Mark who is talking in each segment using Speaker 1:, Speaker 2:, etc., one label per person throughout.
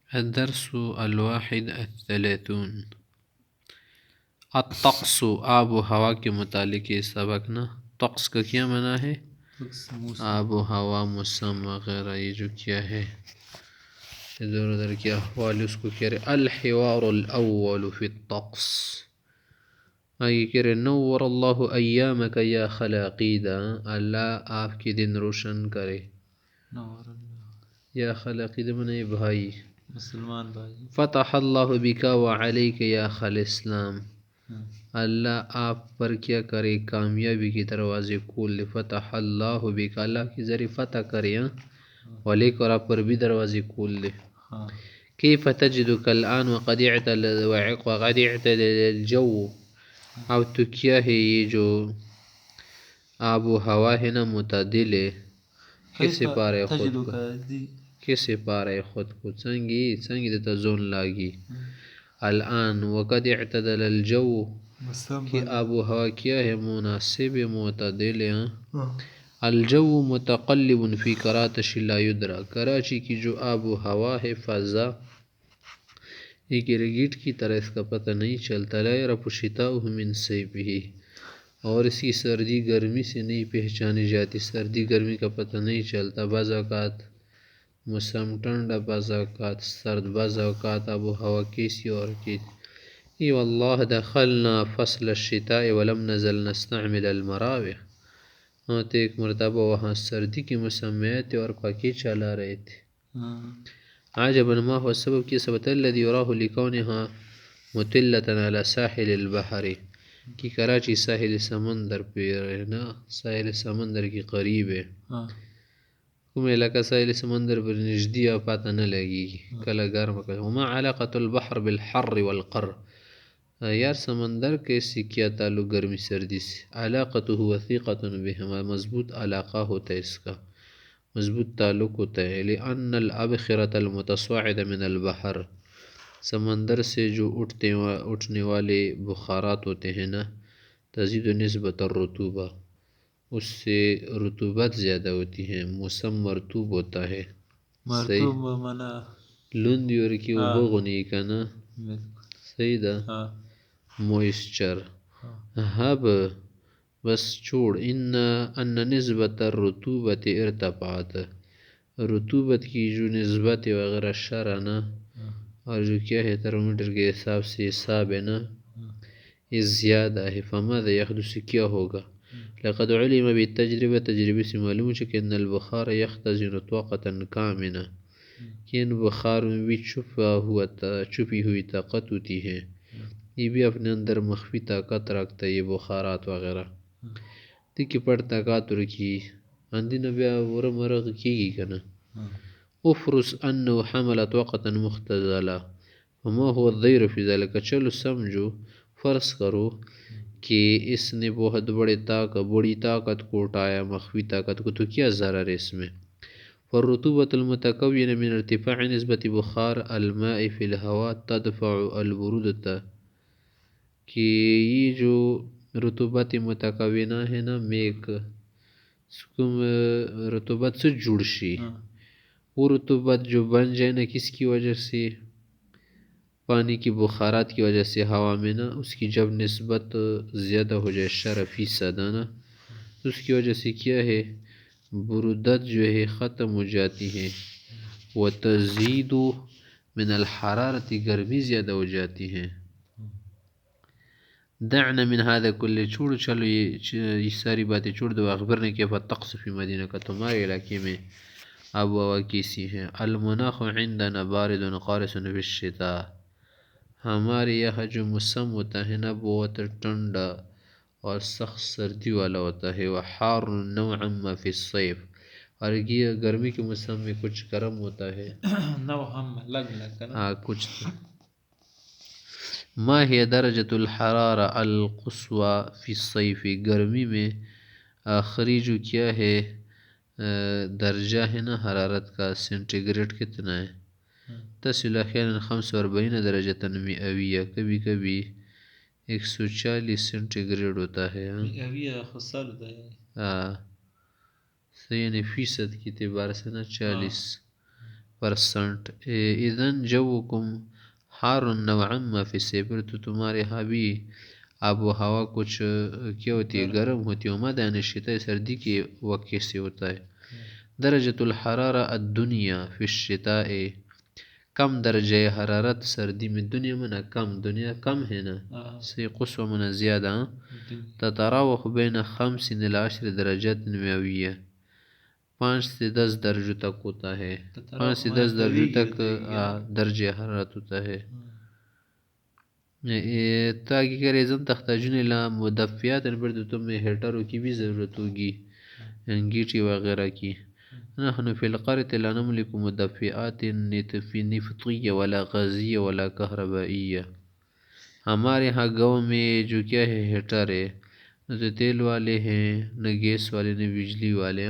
Speaker 1: الدرس الواحد الثلاثون الطقس آب و ہوا کے متعلق یہ سبق نا. طقس کا کیا معنی ہے؟ آب و ہوا، موسم وغیرہ. یہ جو کیا ہے ادھر ادھر کے احوال اس کو کہہ رہے الحوار الاول فی الطقس. یہ کہہ رہے نور اللہ ایامک یا خلاقیدہ، اللہ آپ کے دن روشن کرے. یا خلاقیدہ منے بھائی،
Speaker 2: مسلمان بھائی.
Speaker 1: فتح اللہ بک وعلیک یا خل اسلام، اللہ آپ پر کیا کرے کامیابی کے دروازے کھول لے. فتح اللہ بک، اللہ کی ذریعے فتح کرے، وعلیک اور آپ پر بھی دروازے کھول لے. کیف تجدک الآن وقد اعتدل الجو، اب تو کیا ہے یہ جو آب و ہوا ہے نا متعدل ہے. کیسے پا رہے خود کو، کیسے پا رہے خود کو، سنگی دیتا زون لاگی. الآن وقد اعتدل الجو، کہ آب و ہوا کیا ہے مناسب معتدل ہے. الجو متقلب فی کراتش لا یدرا، کراچی کی جو آب و ہوا ہے فضا ایک گرگٹ کی طرح، اس کا پتہ نہیں چلتا. لا یعرف شتاؤہ من صیفہ، اور اس کی سردی گرمی سے نہیں پہچانی جاتی. سردی گرمی کا پتہ نہیں چلتا. بعض اوقات موسم ٹھنڈا، بعض اوقات سرد، بعض اوقات آب و ہوا کیسی اور کیسی. ای واللہ دخلنا فصل الشتاء ولم نزل نستعمل المراوح، ہاں تو ایک مرتبہ وہاں سردی کے موسم میں آئے تھے اور پنکھے چلا رہے تھے. عجبا ما هو السبب، کی سبب الذي يراه لكونها مطلة على ساحل البحر، کہ کراچی ساحل سمندر پہ رہنا، ساحل سمندر کی قریب ہے. کوم علاقہ ساحل سمندر پر نزدی آپ پتہ نہ لگی کلا گرم کا. وما علاقة البحر بالحر والقر، یار سمندر کیسی کیا تعلق گرمی سردی سے. علاقته وثیقة بهما، مضبوط علاقہ ہوتا ہے اس کا، مضبوط تعلق ہوتا ہے. لأن الأبخرة المتصاعدة من البحر، سمندر سے جو اٹھنے والے بخارات ہوتے ہیں نا، تزید نسبت الرطوبہ، اس سے رطوبت زیادہ ہوتی ہے. موسم مرطوب ہوتا ہے.
Speaker 2: مرطوب منا
Speaker 1: لندی اور کی بغنی کا نا، صحیح دا موئسچر. ہب بس چھوڑ، ان نسبت الرطوبت ارتفعت، رطوبت کی جو نسبت وغیرہ شرح اور جو کیا ہے تھرمومیٹر کے حساب سے حساب ہے نا، یہ زیادہ ہے. فماذا يحدث، کیا ہوگا. لقد علم بالتجربہ، تجربے سے معلوم ہے کہ ان البخار يختزن طاقة کامنہ، کہ ان بخار میں بھی چھپی ہوئی طاقت ہوتی ہے. یہ بھی اپنے اندر مخفی طاقت رکھتا ہے یہ بخارات وغیرہ. دیکھیں پڑ طاقت رکھی اندی نبی ورم مرغ کی گی کنا. افرس انه حمل طاقة مختزلہ وما هو الضیر فی ذلك، چلو سمجھو فرض کرو کہ اس نے بہت بڑی طاقت کو اٹھایا، مخفی طاقت کو، تو کیا ضرر ہے اس میں. فالرطوبة المتكونة من ارتفاع نسبة بخار الماء في الهواء تدفع البرودة، کہ یہ جو رطوبت متکونہ ہے نا میک سکم رطوبت سے جڑ شی، وہ رطوبت جو بن جائے نا کس کی وجہ سے، پانی کی بخارات کی وجہ سے ہوا میں نا، اس کی جب نسبت زیادہ ہو جائے 10% نا، تو اس کی وجہ سے کیا ہے برودت جو ہے ختم ہو جاتی ہے. وتزید من الحرارت، گرمی زیادہ ہو جاتی ہے. دعنا من هذا کل، چھوڑ چلو یہ ساری باتیں چھوڑ دو. اخبرنے کیف الطقس فی مدینہ کا، تمہارے علاقے میں آب و ہوا کیسی ہے. المناخ عندنا بارد قارس فی الشتاء، ہمارے یہاں جو موسم ہوتا ہے نا بہت ٹھنڈا اور سخت سردی والا ہوتا ہے. وحار نوعا ما فی الصیف، اور یہ گرمی کے موسم میں کچھ گرم ہوتا ہے کچھ. ما ہی درجۃ الحرارہ القصوى فی الصیف، گرمی میں آخری جو کیا ہے درجہ ہے نا حرارت کا، سینٹی گریڈ کتنا ہے. تصل احیانا 45 درجۃ مئویہ، کبھی کبھی 140 سینٹی گریڈ ہوتا ہے. صحیح یعنی فیصد کی اعتبار سے نا 40. %۔ اذن جوکم حار نوعا ما فی الصیف، تو تمہارے یہاں بھی آب و ہوا کچھ کیا ہوتی ہے، گرم ہوتی ہے، مد الشتاء سردی کے وقت سے ہوتا ہے۔ درجۃ الحرارہ الدنیا فی الشتاء، کم درجہ حرارت سردی میں، دنیا میں نا کم، دنیا کم ہے نا، سی قصوى من زیادہ، تتراوح بین 5 إلى 10 درجات مئویہ، 5 سے 10 درجوں تک ہوتا ہے، 5 سے 10 درجوں تک درجہ حرارت ہوتا ہے۔ تاکہ کرے زن تحتاجون الى مدفعات، پر تمہیں ہیٹروں کی بھی ضرورت ہوگی، انگیٹی وغیرہ کی۔ نحن فی القرية لا نملك مدفعات نفطية ولا غازية ولا كهربائية، ہمارے ہاں گاؤں میں جو کیا ہے ہیٹر ہے، نہ تو تیل والے ہیں، نہ گیس والے، نہ بجلی والے،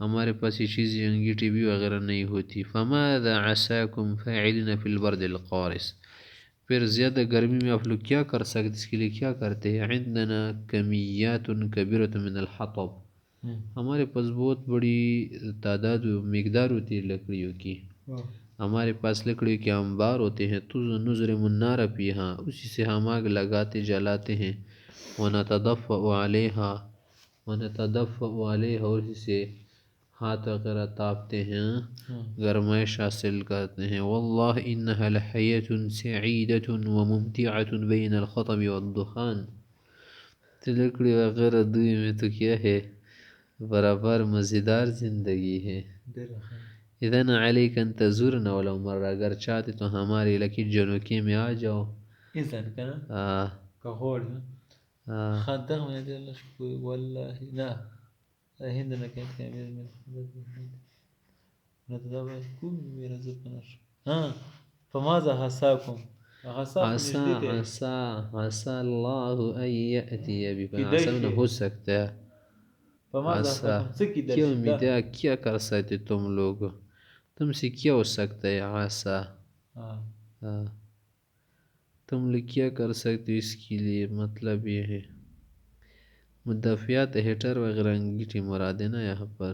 Speaker 1: ہمارے پاس یہ چیزیں انگیٹی بھی وغیرہ نہیں ہوتی۔ فماذا عساكم فاعلين في البرد القارس، پھر زیادہ گرمی میں آپ لوگ کیا کر سکتے، اس کے لیے کیا کرتے ہیں؟ عندنا کمیات کبیرۃ من الحطب، ہمارے پاس بہت بڑی تعداد و مقدار ہوتی ہے لکڑیوں کی، ہمارے پاس لکڑیوں کے انبار ہوتے ہیں، تو نضرم النار فیہا، اسی سے ہم آگ لگاتے جلاتے ہیں، ونتدفأ علیہا، اور اسی سے ہاتھ وغیرہ تاپتے ہیں، گرمائش حاصل کرتے ہیں۔ واللہ انہا لحیاۃ سعیدۃ وممتعۃ بین الخطب والدخان، تو لکڑی وغیرہ دوئی میں تو کیا ہے، برابر مزیدار زندگی ہے۔ اذن علیک ان تزورنا ولو مرہ، اگر چاہتے تو ہمارے علاقے جنوکی میں آ جاؤ۔
Speaker 2: اذن کنا کہوڑ خدق میں دلش کوئی واللہ نا ہندنا کہتے ہیں امیر میں نتدابع کون میرا زبنش فماذا حساکم،
Speaker 1: عسى اللہ ان یأتی بکم، عسى میں ہو سکتا ہے، عسى کیا امید ہے، کیا کر سکتے تم لوگ، تم سے کیا ہو سکتا ہے، عسى تم لوگ کیا کر سکتے، اس کے لیے مطلب یہ ہے مدفعات ہیٹر وغیرہ انگیٹی مراد ہے نا یہاں پر۔